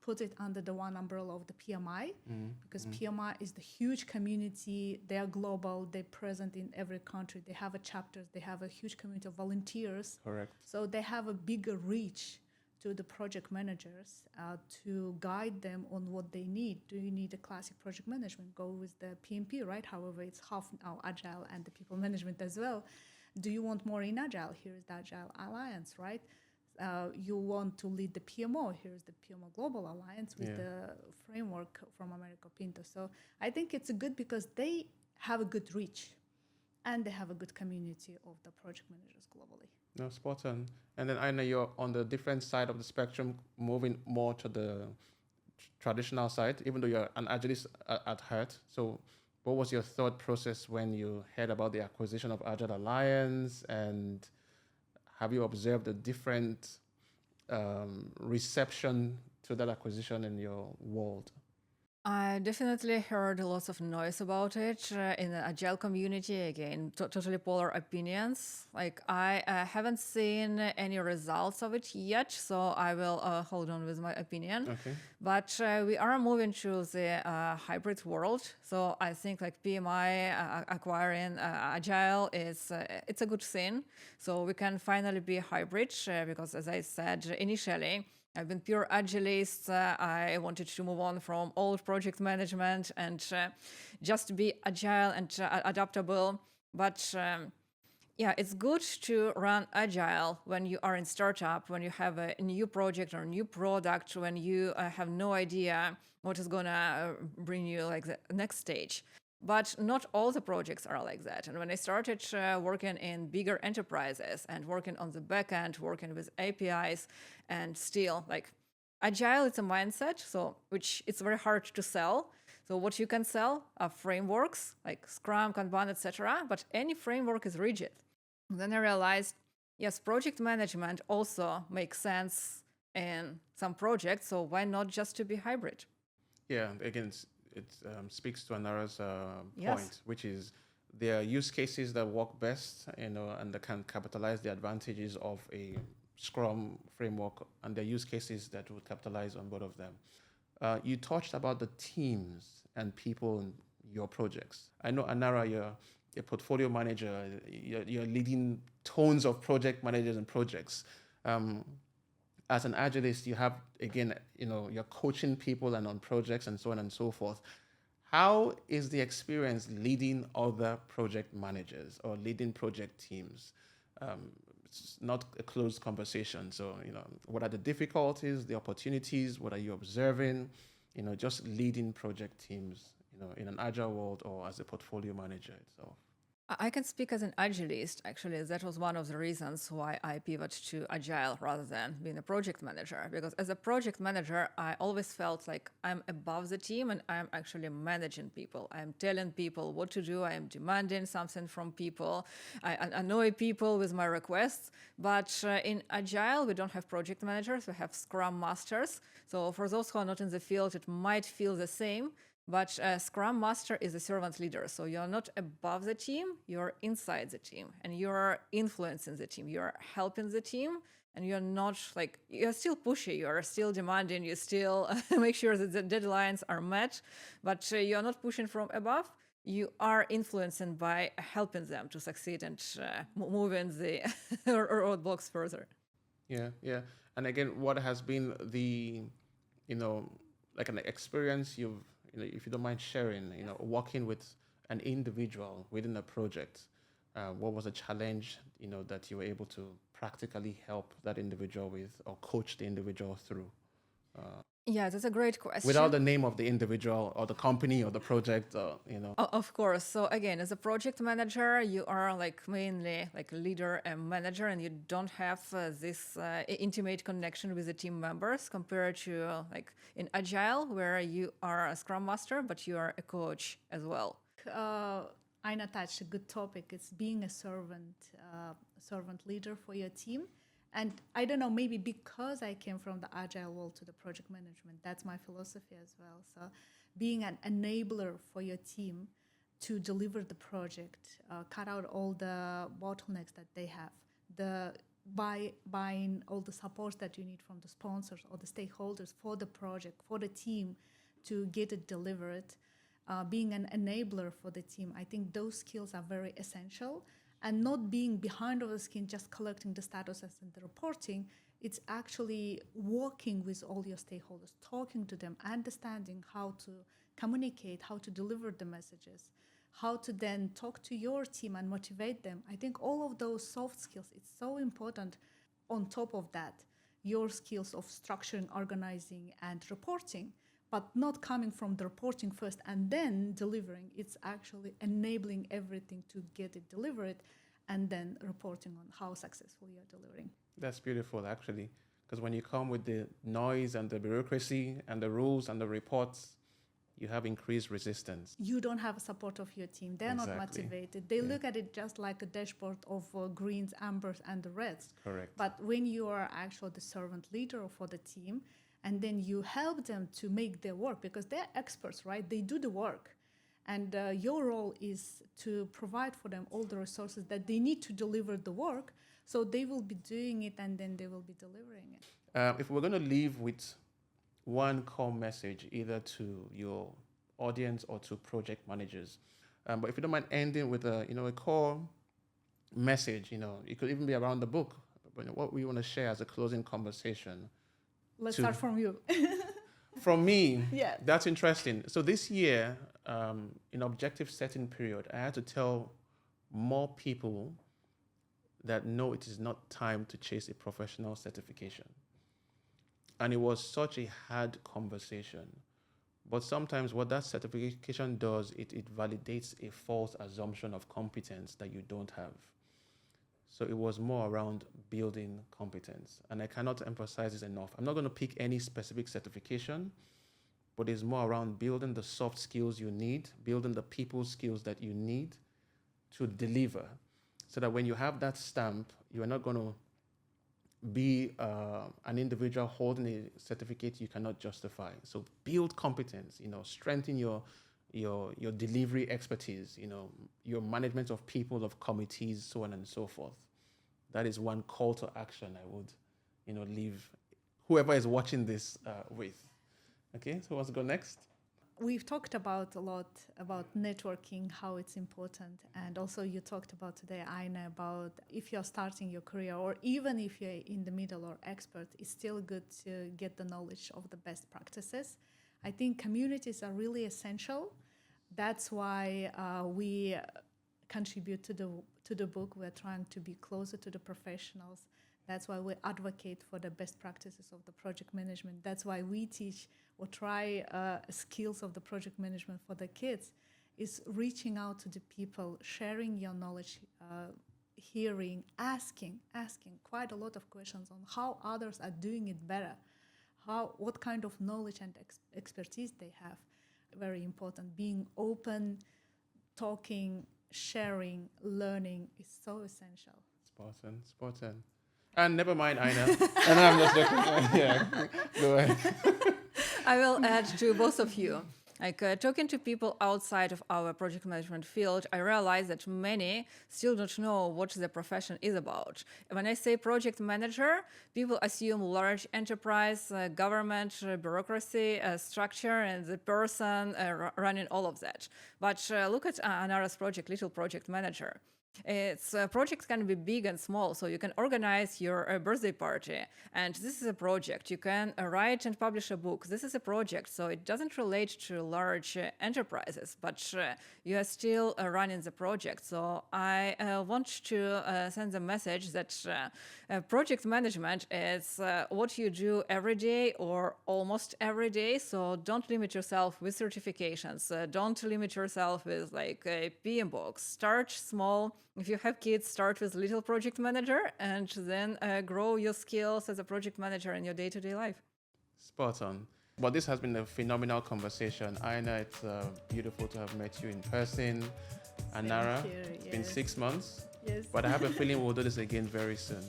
put it under the one umbrella of the PMI, because PMI is the huge community. They are global. They're present in every country. They have a chapters. They have a huge community of volunteers. Correct. So they have a bigger reach to the project managers to guide them on what they need. Do you need a classic project management? Go with the PMP, right? However, it's half now Agile and the people management as well. Do you want more in Agile? Here is the Agile Alliance, right? You want to lead the PMO? Here's the PMO Global Alliance with the framework from Americo Pinto. So I think it's good because they have a good reach and they have a good community of the project managers globally. No, spot on. And then Aina, you're on the different side of the spectrum, moving more to the traditional side, even though you're an Agilist at heart. So what was your thought process when you heard about the acquisition of Agile Alliance, and have you observed a different reception to that acquisition in your world? I definitely heard lots of noise about it in the Agile community. Again, totally polar opinions. Like I haven't seen any results of it yet, so I will hold on with my opinion. Okay. But we are moving to the hybrid world, so I think like PMI acquiring Agile is it's a good thing. So we can finally be hybrid because, as I said initially, I've been pure agilist. I wanted to move on from old project management and just be agile and adaptable. But yeah, it's good to run agile when you are in startup, when you have a new project or new product, when you have no idea what is gonna bring you like the next stage. But not all the projects are like that. And when I started working in bigger enterprises and working on the back end, working with APIs, and still like agile, it's a mindset, so which it's very hard to sell. So what you can sell are frameworks like Scrum, Kanban, etc. But any framework is rigid. Then I realized, yes, project management also makes sense in some projects. So why not just to be hybrid? Yeah, again, it speaks to Anara's Yes. point, which is there are use cases that work best, and that can capitalize the advantages of a Scrum framework, and there are use cases that would capitalize on both of them. You touched about the teams and people in your projects. I know, Anara, you're a portfolio manager. You're leading tons of project managers and projects. As an agilist, you have, again, you're coaching people and on projects and so on and so forth. How is the experience leading other project managers or leading project teams? It's not a closed conversation. So, what are the difficulties, the opportunities? What are you observing? Just leading project teams, in an agile world or as a portfolio manager itself. I can speak as an agilist. Actually, that was one of the reasons why I pivoted to agile rather than being a project manager. Because as a project manager, I always felt like I'm above the team and I'm actually managing people. I'm telling people what to do. I am demanding something from people. I annoy people with my requests. But in agile, we don't have project managers. We have Scrum masters. So for those who are not in the field, it might feel the same. But Scrum Master is a servant leader. So you're not above the team, you're inside the team and you're influencing the team. You're helping the team and you're not like, you're still pushy, you're still demanding, you still make sure that the deadlines are met, but you're not pushing from above. You are influencing by helping them to succeed and moving the roadblocks further. Yeah, yeah. And again, what has been the, like an experience if you don't mind sharing, working with an individual within a project, what was a challenge, that you were able to practically help that individual with or coach the individual through? Yeah, that's a great question. Without the name of the individual or the company or the project, Of course. So again, as a project manager, you are like mainly like leader and manager, and you don't have this intimate connection with the team members compared to like in Agile, where you are a Scrum Master, but you are a coach as well. Aina touched a good topic. It's being a servant leader for your team. And I don't know, maybe because I came from the agile world to the project management, that's my philosophy as well. So being an enabler for your team to deliver the project, cut out all the bottlenecks that they have, buying all the support that you need from the sponsors or the stakeholders for the project, for the team to get it delivered, being an enabler for the team. I think those skills are very essential. And not being behind the skin, just collecting the statuses and the reporting. It's actually working with all your stakeholders, talking to them, understanding how to communicate, how to deliver the messages, how to then talk to your team and motivate them. I think all of those soft skills, it's so important. On top of that, your skills of structuring, organizing, and reporting, but not coming from the reporting first and then delivering. It's actually enabling everything to get it delivered and then reporting on how successful you're delivering. That's beautiful, actually, because when you come with the noise and the bureaucracy and the rules and the reports, you have increased resistance. You don't have support of your team. They're not motivated. They look at it just like a dashboard of greens, ambers, and the reds. Correct. But when you are actually the servant leader for the team, and then you help them to make their work, because they're experts, right? They do the work. And your role is to provide for them all the resources that they need to deliver the work, so they will be doing it and then they will be delivering it. If we're going to leave with one core message, either to your audience or to project managers, but if you don't mind ending with a core message, it could even be around the book, but what we want to share as a closing conversation. Let's start from you. From me, Yeah. That's interesting. So this year, in objective setting period, I had to tell more people that no, it is not time to chase a professional certification. And it was such a hard conversation. But sometimes what that certification does, it validates a false assumption of competence that you don't have. So it was more around building competence. And I cannot emphasize this enough. I'm not going to pick any specific certification, but it's more around building the soft skills you need, building the people skills that you need to deliver, so that when you have that stamp, you are not going to be an individual holding a certificate you cannot justify. So build competence, strengthen your delivery expertise, your management of people, of committees, so on and so forth. That is one call to action I would, leave whoever is watching this with. Okay, so let's go next. We've talked about a lot about networking, how it's important. And also you talked about today, Aina, about if you're starting your career or even if you're in the middle or expert, it's still good to get the knowledge of the best practices. I think communities are really essential. That's why we contribute to the book. We're trying to be closer to the professionals. That's why we advocate for the best practices of the project management. That's why we teach or try skills of the project management for the kids, is reaching out to the people, sharing your knowledge, hearing, asking quite a lot of questions on how others are doing it better, what kind of knowledge and expertise they have. Very important. Being open, talking, sharing, learning is so essential. Spot on. And never mind, Aina. And I'm just looking. Yeah, go ahead. I will add to both of you. Talking to people outside of our project management field, I realize that many still don't know what the profession is about. When I say project manager, people assume large enterprise, government, bureaucracy, structure, and the person running all of that. But look at Anara's project, Little Project Manager. Its projects can be big and small, so you can organize your birthday party, and this is a project. You can write and publish a book. This is a project, so it doesn't relate to large enterprises, but you are still running the project. So I want to send the message that project management is what you do every day or almost every day, so don't limit yourself with certifications. Don't limit yourself with like a PMOs. Start small. If you have kids, start with Little Project Manager and then grow your skills as a project manager in your day-to-day life. Spot on. Well, this has been a phenomenal conversation. Aina, it's beautiful to have met you in person. Anara, it's been 6 months. Yes. But I have a feeling we'll do this again very soon.